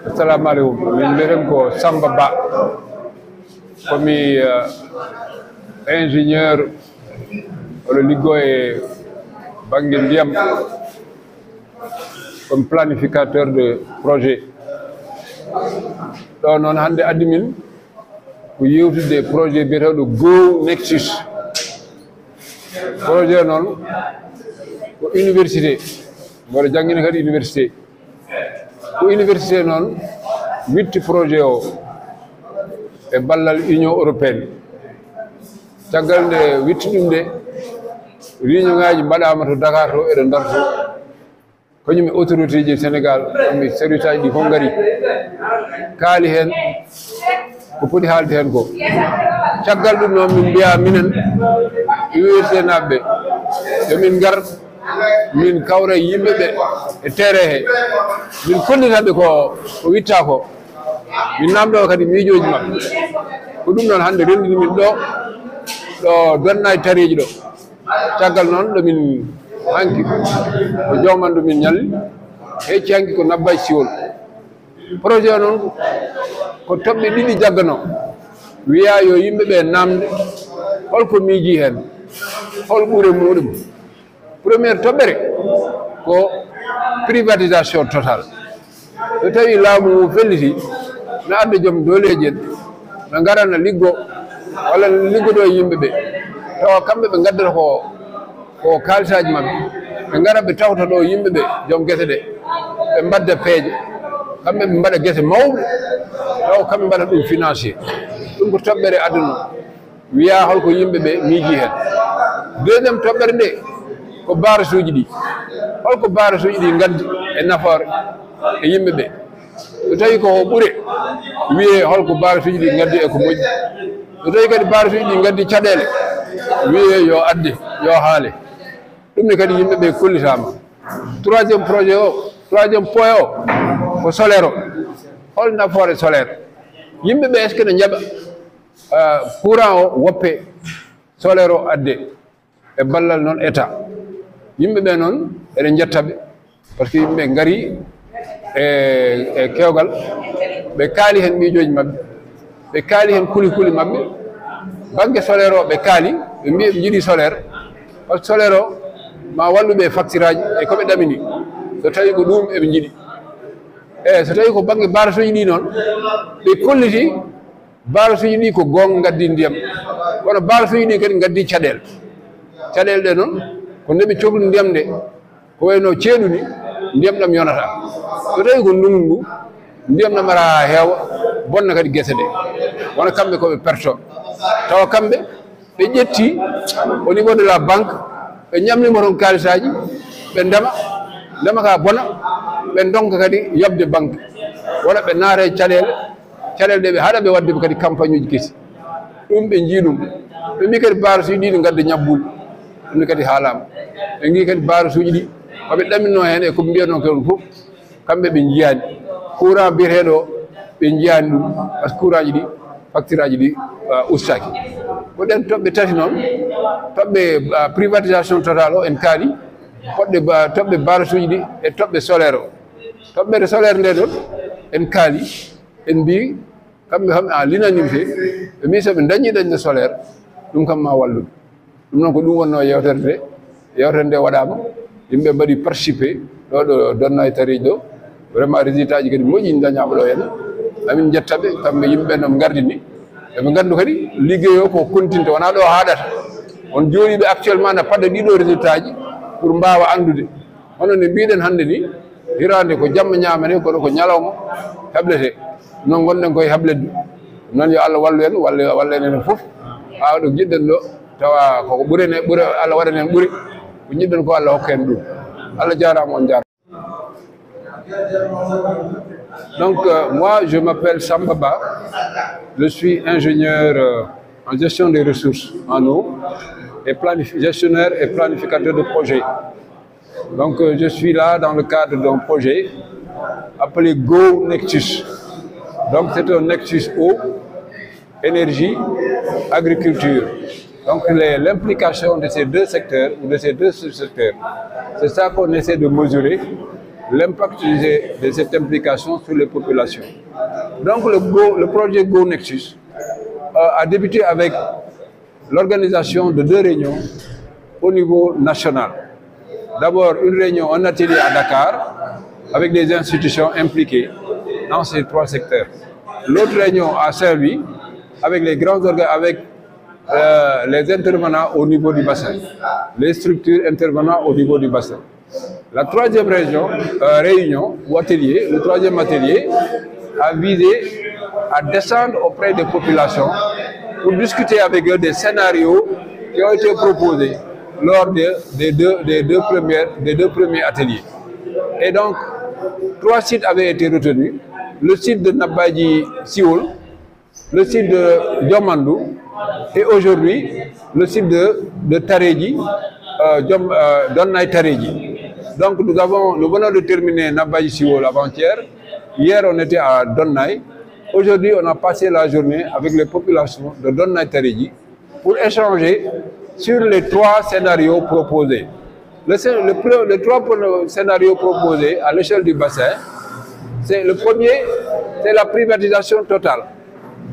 Assalamu alaikum. Min mbiyeten ko Samba Ba. Komi ingénieur oɗo liggo e banggue ndiyam comme planificateur de projet. Ɗo noon hande addi min ko yewtude projet biyeteɗo Go Nexus. Projet noon ko université mboɗo jangguina kadi université. Ko université noon witti projet o e ballal Union européenne. Caggal nde witti ɗum de réunion ngaji mbaɗama to Dakar to eɗo darto kañum e autorité ji Sénégal kamɓe service aji ɗi fof ngari kaali hen ko poti haalde hen ko. Caggal ɗum noon min mbiya minen université naɓɓe yomin gar min kawra yimɓeɓe e terrain he min kollitaɓe ko witta ko min namdo kadi miijoji mabɓe ko ɗum noon hande rendini min ɗo donnaji tareji ɗo. Caggal noon ɗomin hanki ko jawmanɗo min ñalli hecci hanki ko nabbay siwol. Projet o noon ko toɓɓe ɗiɗi jaggano wiya yo yimɓeɓe namde holko miiji hen hol ɓuure muɗum. Premiére toɓɓere ko privatisation totale. So tawi laamu ngu felliti no adda joom dooleji en no garana liggo walla liggoɗo yimɓeɓe tawa kamɓe ɓe gaddata ko kalisaji mabɓe ɓe gara ɓe tawta ɗo yimɓeɓe joom guese ɗe ɓe mbadda peeje kamɓe ɓe mbaɗa guese mawɗe tawa kamɓe mbaɗa ɗum financier. ɗum ko toɓɓere aduna wiya holko yimɓeɓe miiji hen. Deuxiéme toɓɓere nde ko barage uji ɗi holko barage uji ɗi gaddi e nafoore e yimɓeɓe. So tawi ko ɓuure wiye holko barage uji ɗi gaddi e ko moƴƴi. So tawi kadi barage uji ɗi gaddi caɗele wiye yo adde yo haale. ɗum ne kadi yimɓeɓe kollitama. Troisiéme projet o troisiéme point o ko solaire o hol nafoore solaire. Yimɓeɓe est ce que ne jaɓa courant o woppe solaire o adde e ballal noon état. Yimɓeɓe noon eɗen jettaɓe par ce que yimɓe ngari e kewgal ɓe kaali hen miijoji mabɓe ɓe kaali hen kuli mabɓe. Banque solaire o ɓe kaali ɓe mbi ɓe jiiɗi solaire par ce que solaire o ma walluɓe facture aji e koɓe ɗamini so tawi ko ɗum eɓe jiiɗi. So tawi ko banque barage uji ɗi noon ɓe kolliti barage uji ɗi ko gonga gaddi ndiyam kono barage uji ɗi kadi gaddi caɗele. Caɗele ɗe noon ko ndeɓe cohli ndiyam nde ko wayno ceeɗu ni ndiyam ɗam yonata. So tawi ko ndungu ndiyam ɗam ara ha heewa bonna kadi guese ɗe wona kamɓe koɓe perto tawa kamɓe ɓe ƴetti au niveau de la banque ɓe ñamnimo toon kalisaji ɓe ndema ka bona ɓe donka kadi yabde banque wona ɓe naata e caɗele ɗe ɓe haɗa ɓe wadde kadi campagne uji kesi. ɗum ɓe jii ɗum ɓe mbi kadi barage uji ɗi ne gadda ñabbuli ɗum ne kadi haalama. ɓe gui kadi barage uji ɗi koɓe ɗaminno hen e koɓe mbiyatno kon fof kamɓe ɓe jiyani courant biyeteɗo ɓe jiyani ɗum par ce que courant ji ɗi facture aji ɗi ustaki. ko ɗen toɓɓe tati noon toɓɓe privatisation totale o en kaali toɓɓe barage uji ɗi e toɓɓe solaire o. toɓɓere solaire nde ɗon en kaali en mbi kamɓe kam à l'unanimité ɓe mbi soɓe dañno solaire ɗum kam ma walluɓe. ɗum noon ko ɗum wonno yewtere nde waɗama yimɓe mbaɗi participé ɗo donna e tariji ɗo vraiment résultat ji kadi moƴƴi dañama ɗo hen. amin jettaɓe kamɓe yimɓe noɓe gardini eɓe gandu kadi liggey o ko continte wona ɗo haɗata. on jooɗiɓe actuellement ne padda ɗiɗo résultat ji pour mbawa andude hono ne mbiɗen hande ni hirande ko jamma ñamane kono ko ñalawma heblete noon gonɗen koye heblede noon yo Allah wallu en walla enen foof ha ɗo jiɗɗen ɗo tawa koko ɓuuri Allah waɗan en ɓuuri ko jiɗɗen ko Allah hokka en ɗum. Allah jarama on jarama. Donc moi je m'appelle Samba Ba, je suis ingénieur en gestion des ressources en eau et gestionnaire et planificateur de projet. Donc je suis là dans le cadre d'un projet appelé Go Nexus. Donc c'est un Nexus eau, énergie, agriculture. Donc l'implication de ces deux secteurs ou de ces deux sous-secteurs, c'est ça qu'on essaie de mesurer l'impact de cette implication sur les populations. Donc le projet Go Nexus a débuté avec l'organisation de 2 réunions au niveau national. D'abord une réunion, un atelier à Dakar avec des institutions impliquées dans ces 3 secteurs. L'autre réunion à Saint-Louis avec les grands organes, avec les intervenants au niveau du bassin, les structures intervenant au niveau du bassin. La 3e réunion ou atelier, le 3e atelier a visé à descendre auprès des populations pour discuter avec eux des scénarios qui ont été proposés lors des deux premiers ateliers. Et donc, 3 sites avaient été retenus. Le site de Nabadji Sioul, le site de Diomandou et aujourd'hui le site de Taredji, Donnay Taredji. Donc nous venons de terminer Nabadji Sioul avant-hier. Hier on était à Donnay. Aujourd'hui on a passé la journée avec les populations de Donnay Taredji pour échanger sur les 3 scénarios proposés. Les 3 scénarios proposés à l'échelle du bassin, le premier, c'est la privatisation totale.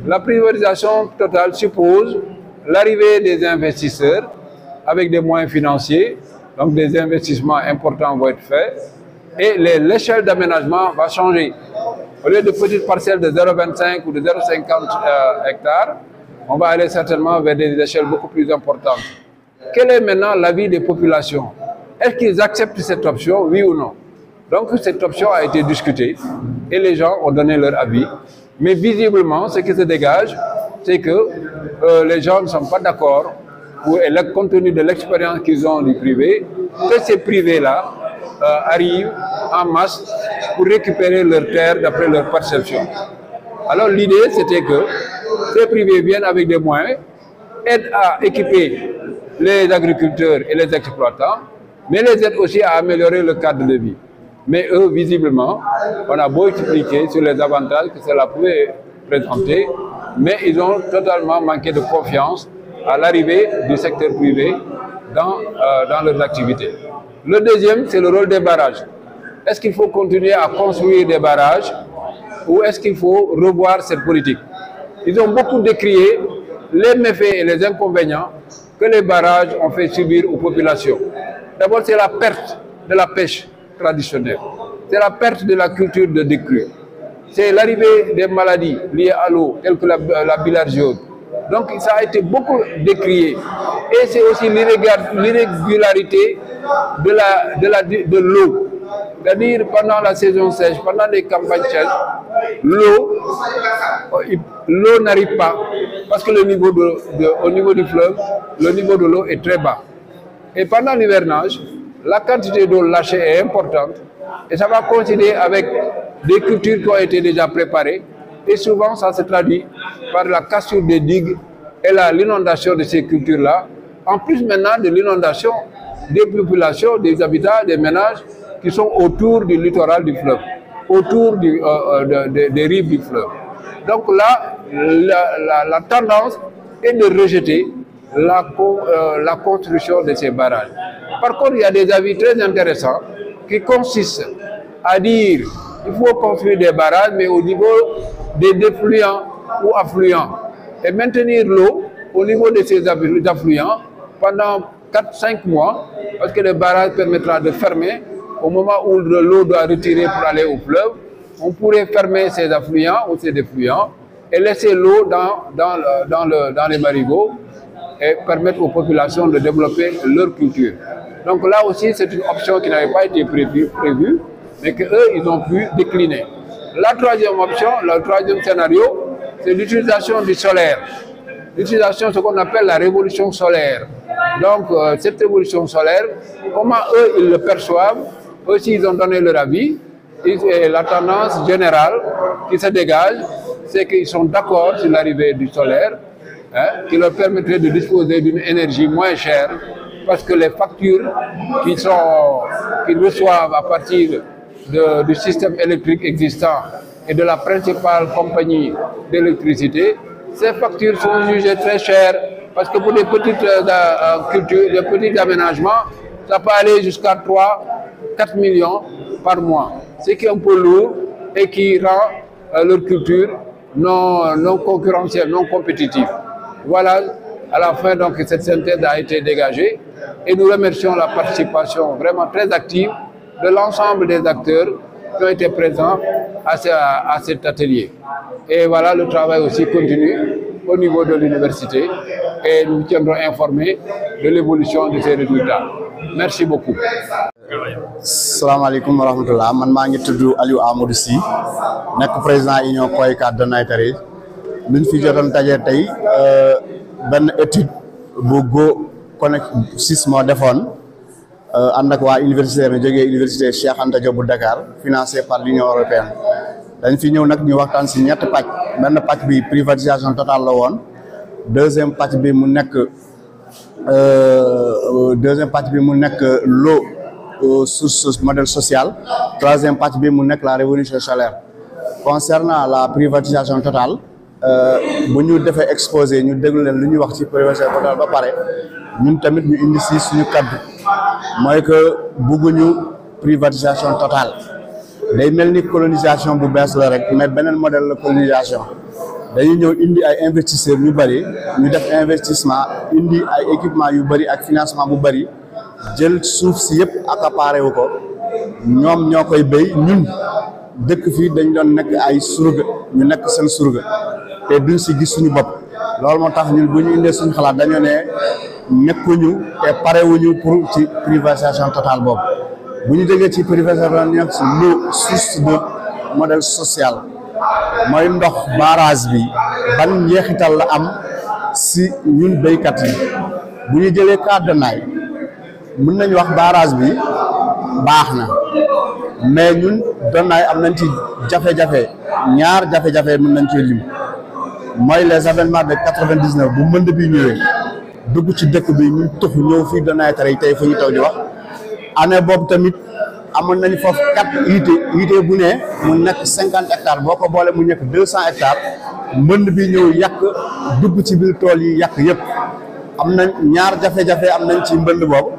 La privatisation totale suppose l'arrivée des investisseurs avec des moyens financiers, donc des investissements importants vont être faits et l'échelle d'aménagement va changer. Au lieu de petites parcelles de 0,25 ou de 0,50 hectares, on va aller certainement vers des échelles beaucoup plus importantes. Quel est maintenant l'avis des populations? Est-ce qu'ils acceptent cette option, oui ou non? Donc cette option a été discutée et les gens ont donné leur avis. Mais visiblement, ce qui se dégage, c'est que les gens ne sont pas d'accord, compte tenu de l'expérience qu'ils ont du privé, que ces privés-là arrivent en masse pour récupérer leurs terres d'après leur perception. Alors l'idée, c'était que ces privés viennent avec des moyens, aident à équiper les agriculteurs et les exploitants, mais les aident aussi à améliorer le cadre de vie. Mais eux, visiblement, on a beau expliquer sur les avantages que cela pouvait présenter, mais ils ont totalement manqué de confiance à l'arrivée du secteur privé dans leurs activités. Le deuxième, c'est le rôle des barrages. Est-ce qu'il faut continuer à construire des barrages ou est-ce qu'il faut revoir cette politique? Ils ont beaucoup décrié les méfaits et les inconvénients que les barrages ont fait subir aux populations. D'abord, c'est la perte de la pêche traditionnelle. C'est la perte de la culture de décrue. C'est l'arrivée des maladies liées à l'eau, telles que la bilharziose. Donc ça a été beaucoup décrié. Et c'est aussi l'irrégularité de l'eau. C'est-à-dire pendant la saison sèche, pendant les campagnes sèches, l'eau n'arrive pas parce que au niveau du fleuve, le niveau de l'eau est très bas. Et pendant l'hivernage, la quantité d'eau lâchée est importante et ça va coïncider avec des cultures qui ont été déjà préparées et souvent ça se traduit par la cassure des digues et l'inondation de ces cultures-là, en plus maintenant de l'inondation des populations, des habitats, des ménages qui sont autour du littoral du fleuve, autour des rives du fleuve. Donc là, la tendance est de rejeter la construction de ces barrages. Par contre, il y a des avis très intéressants qui consistent à dire qu'il faut construire des barrages, mais au niveau des défluents ou affluents, et maintenir l'eau au niveau de ces affluents pendant 4-5 mois, parce que le barrage permettra de fermer au moment où l'eau doit retirer pour aller au fleuve. On pourrait fermer ces affluents ou ces défluents et laisser l'eau dans les marigots et permettre aux populations de développer leur culture. Donc là aussi, c'est une option qui n'avait pas été prévue, mais qu'eux, ils ont pu décliner. La troisième option, le troisième scénario, c'est l'utilisation du solaire. L'utilisation de ce qu'on appelle la révolution solaire. Donc, cette révolution solaire, comment eux, ils le perçoivent, eux aussi, ils ont donné leur avis. Et la tendance générale qui se dégage, c'est qu'ils sont d'accord sur l'arrivée du solaire, qui leur permettrait de disposer d'une énergie moins chère, parce que les factures qu'ils reçoivent à partir du système électrique existant et de la principale compagnie d'électricité, ces factures sont jugées très chères, parce que pour des petites cultures, des petits aménagements, ça peut aller jusqu'à 3-4 millions par mois, ce qui est un peu lourd et qui rend leur culture non concurrentielle, non compétitive. Voilà, à la fin, donc, cette synthèse a été dégagée et nous remercions la participation vraiment très active de l'ensemble des acteurs qui ont été présents à cet atelier. Et voilà, le travail aussi continue au niveau de l'université et nous tiendrons informés de l'évolution de ces résultats. Merci beaucoup. Salam alaikum wa rahmatullah. Man maa ngi tudd Aliou Amadou Sy nekk président union Koykat de Naitari. Luñ fi jotoon daje tey benn étude bu Go Connect 6 moo defoon ànd ak waa université na jógee université Cheikh Anta Diop bu Dakar financé par l'Union européenne. dañ fi ñëw nag ñu waxtaan si ñetti pàcc benn pàcc bi privatisation totale la woon deuxième pàcc bi mu nekk l'eau source modèle social troisième pàcc bi mu nekk la révolution solaire. Concernant la privatisation totale bu ñu defee exposé ñu déglu leen lu ñuy wax ci privatisation totale ba pare ñun tamit ñu indi si suñu kaddu mooy que bëgguñu privatisation totale day mel ni colonisation bu bees la rek mais beneen modèle la colonisation dañuy ñëw indi ay investisseurs ñu bëri ñu def investissement indi ay équipement yu bëri ak financement bu bëri jël suuf si yëpp accaparé wu ko ñoom ñoo koy béy ñun dëkk fii dañ doon nekk ay surga ñu nekk seen surga te duñ si gis suñu bopp loolu moo tax ñun bu ñu indee suñu xalaat dañoo ne nekkuñu te parewuñu pour ci privatisation totale boobu bu ñu jógee ci privatisation ñu nekk si l'eau source de modèle social mooy ndox barrage bi ban njeexital la am si ñun béykat yi bu ñu jëlee cadre de Naye mën nañu wax barrage bi baax na mais ñun Naye am nañ ci jafe-jafe ñaar jafe-jafe mën nañ ci lim mooy les événements de 99 bu mënd bi ñëwee dugg ci dëkk bi ñu tuxu ñëw fii Naye tey fu ñu taw di wax année boobu tamit amoon nañu foofu 4 unité bu ne mu nekk 50 hectares boo ko boole mu nekk 200 hectares mbënd bi ñëw yàq dugg ci biir tool yi yàq yëpp am nañ ñaar jafe-jafe am nañ ci mbënd boobu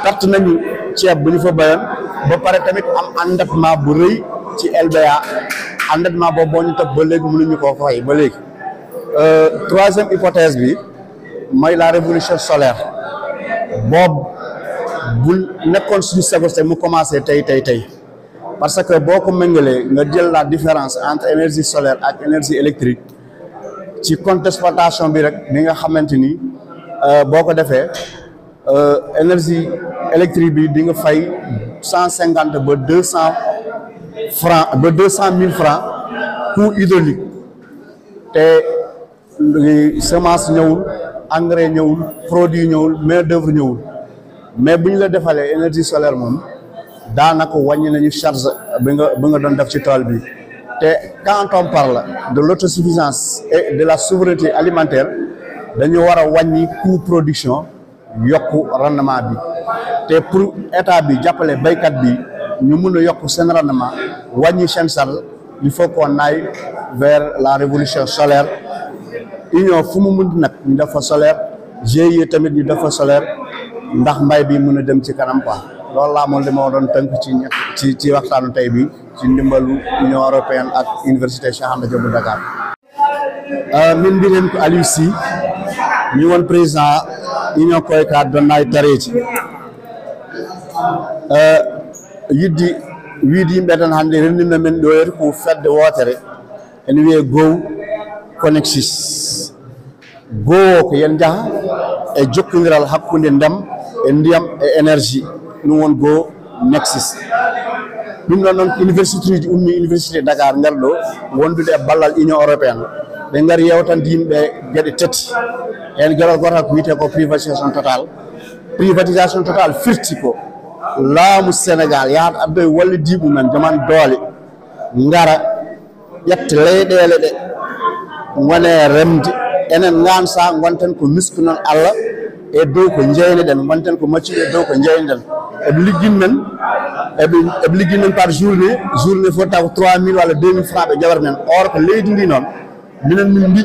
perte nañu ceeb bu ñu fa bayoon ba pare tamit am endettement bu rëy ci LBA endettement boobu boo ñu topp ba léegi mënuñu koo fay ba léegi troisième hypothèse bi mooy la révolution solaire boobu bu nekkoon suñu sagosté mu commencé tey parce que boo ko méngalee nga jël la différence entre énergie solaire ak énergie électrique ci compte d'exploitation bi rek bi nga xamante ni boo ko defee énergie électrique bi di nga fay 150 ba 200 francs ba 200 000 francs coût hydraulique te semence ñëwul engrais ñëwul produit ñëwul main d'œuvre ñëwul mais bu ñu la defalee énergie solaire moom daanaka wàññi nañu charge bi nga doon def ci tool bi te quand on parle de l'autosuffisance et de la souveraineté alimentaire dañu war a wàññi coût production yokku rendement bi te pour état bi jàppale baykat bi ñu mun a yokk seen rendement wàññi seen charge il faut qu'on aille vers la révolution solaire union fu mu mun nag ñu def fa solaire GIE tamit ñu def fa solaire ndax mbay bi mën a dem ci kanam quoi loolu laa moom li ma doon tënk ci waxtaanu tey bi ci ndimbalu Union européenne ak université Cheikh Anta Diop bu Dakar. min mbiɗen ko Aliou Sy mi won président union Koykat de Naitari yiddi wiidi yimɓe tan hannde renndinno men ɗo yeri ko fedde wootere ene wiye Go Connect 6 Go ko yen jaha e jokkodiral hakkunde ndem e ndiyam e énergie ɗum won Go Nexus ɗum ɗon noon université ji ummi université Dakar ngar ɗo wondude e ballal union européenne ɓe ngari yewtande yimɓe geɗe tati hen gueɗal gotal ko wiyete ko privatisation totale firti ko laamu Sénégal yahat addoye wallidi mumen joman doole ngara ƴetta leyɗele ɗe gone remde enen gansa gonten ko miskinon Allah e dow ko jeyneɗen gonten ko maccuɗe e dow ko jeyneɗen eɓe ligguin men par journée foti taw ko 3000 walla 2000 francs ɓe jaɓata or ko leydi ndi noon minen min mbi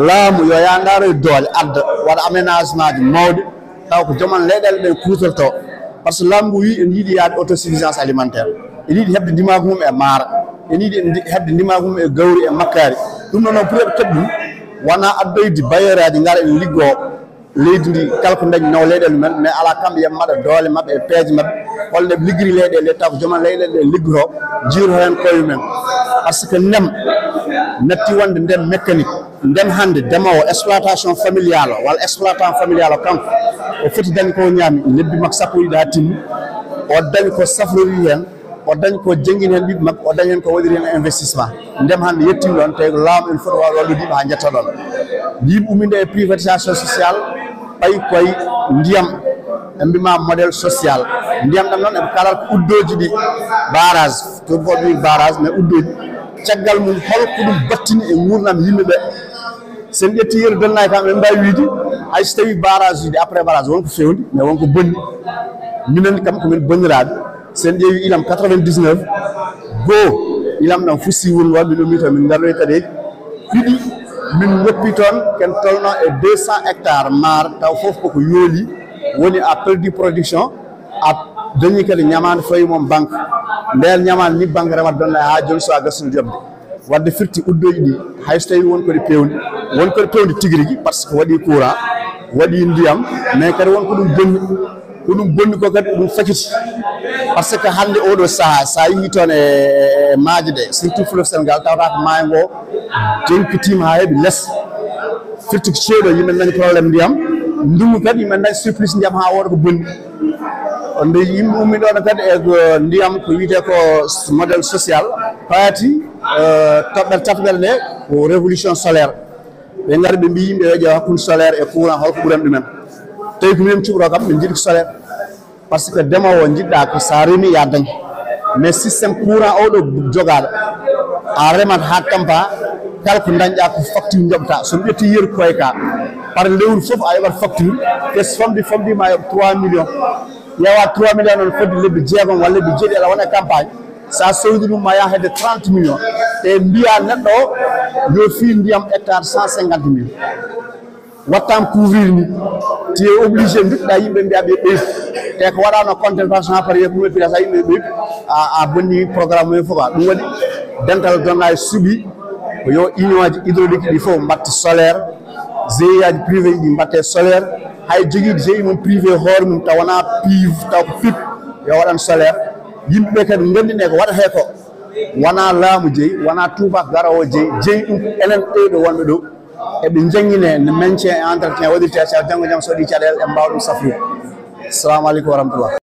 laamu yo ya daroye doole adda waɗa aménagement ji mawɗe taw ko joman leyɗele ɗe kutorto par ce que laamu wi en yiiɗi yaade autosuffisance alimentaire en yiiɗi heɓde ndimagu mum e maaro en yiiɗi heɓde ndimagu mum e gawri e makkari ɗum noon noon pour eɓe keɓ ɗum wona addoyde bailleur aji ngara en liggoo leydi ndi kala ko dañi naw leyɗele mumen mais ala kamɓe yam maɗa doole maɓɓe e peeje maɓɓe holno ɓe liggiri leyɗele taw ko joman leyɗele ɗe liggoto jiiro hen koye mumen par ce que ndem natti wonde ndem mécanique ndem hande ndemowo exploitation familial o walla exploitant familial o kanko o foti dañi ko ñaami lebbi makko sappo yiɗi ha timmi o dañi ko safrori hen o dañi ko jangguini hen ɓiɓɓe makko o dañi hen ko waɗiri hen investissement ndem hande yettimi ɗon tawi ko laamu en foti wawi wallude yimɓe ha jetta ɗon yimɓe umminde e privatisation sociale ɓayi koye ndiyam ɓe mbima modèle social ndiyam ɗam noon eɓe kalat ko uddoji ɗi barrage to ko wi barrage mais uddoji caggal mum holko ɗum battini e gurdam yimɓeɓe sen ƴetti yeru donnay kam ɓe mbawi wiide hay so tawi barrage uji après barrage wonko fewndi mais wonko bonni minen kam komin bonniraɓe sen ƴeewi ilam 99 goo ilam ɗam fusti wurno min ummi to min garnoy kadeji ɗiɗi min goppi toon ken tolno e 200 hectares maar taw foof koko yooli woni a perdu production a dañi kadi ñamande fayi moom banque ndeen ñamande ni banque remat donna ha joni so a gassuno jobde wadde firti uddoji ɗi hay so tawi wonkoɗe pewndi wonkoɗe pewndi tigui rigui par ce que waɗi courant waɗi ndiyam mais kadi wonko ɗum bonni ko ɗum bonni ko kadi ɗum fakiti par ce que hande oɗo saaha sa yi toon e maaje ɗe surtout fleuve Sénégal tawata ko maayo ngo jenkitima ha heeɓi less firti ko ceeɗo yimɓe dañi probléme ndiyam ndungu kadi yimɓe dañi surplus ndiyam ha wooda ko bonni nde yimɓe ummi ɗon kadi e ndiyam ko wiyete ko modèle social paati toɓɓere tafgal nde ko révolution solaire ɓe ngari ɓe mbi yimɓe yo ƴeew hakkude solaire e courant holko ɓuuran ɗumen tawi ko minen cuɓro kam ɓe jiiɗi ko solaire par ce que ndemowo jiɗɗa ko sa reemi ya dañ mais systéme courant oɗo jogaɗo a remat ha tampa kala ko dañƴa ko facture joɓata somi ƴetti yeru koye ka par lewru foof a yoɓat facture kes famdima yoɓ 3 millions ƴeewa 3 millions noon fodde lebbi jeegom walla lebbi jeeɗi aɗa wona campagne sa sowdi ɗum ma ya hedde 30 millions te mbiya neɗɗo o yo fi ndiyam hectare 150 mille wattam couvrir ni tu es obligé mbiɗɗa yimɓe mbiya ɓe ɓeydu te ko waɗano contrefaçon ha par yeeku ɗum e pilas ha yimɓe ɓeydu a bonni programme mumen fof ɗum waɗi dental donna suuɓi ko yo union aji hydraulique ɗi fof mbatta solaire GIE aji privé ɗi mbatte solaire hay joguiɗo GIE mum privé hoore mum taw wona pive taw ko pip yo waɗan solaire yimɓeɓe kadi gandine ko waɗate ko wona laamu jeeyi wona tubak garowo jeeyi ɗum enen ɓeyɗo wonɓe ɗo eɓe jangguine no maintien et entretien waɗirte janggo jaam so waɗi caɗele e mbawa ɗum safrude assalamu aleykum wa rahmatullah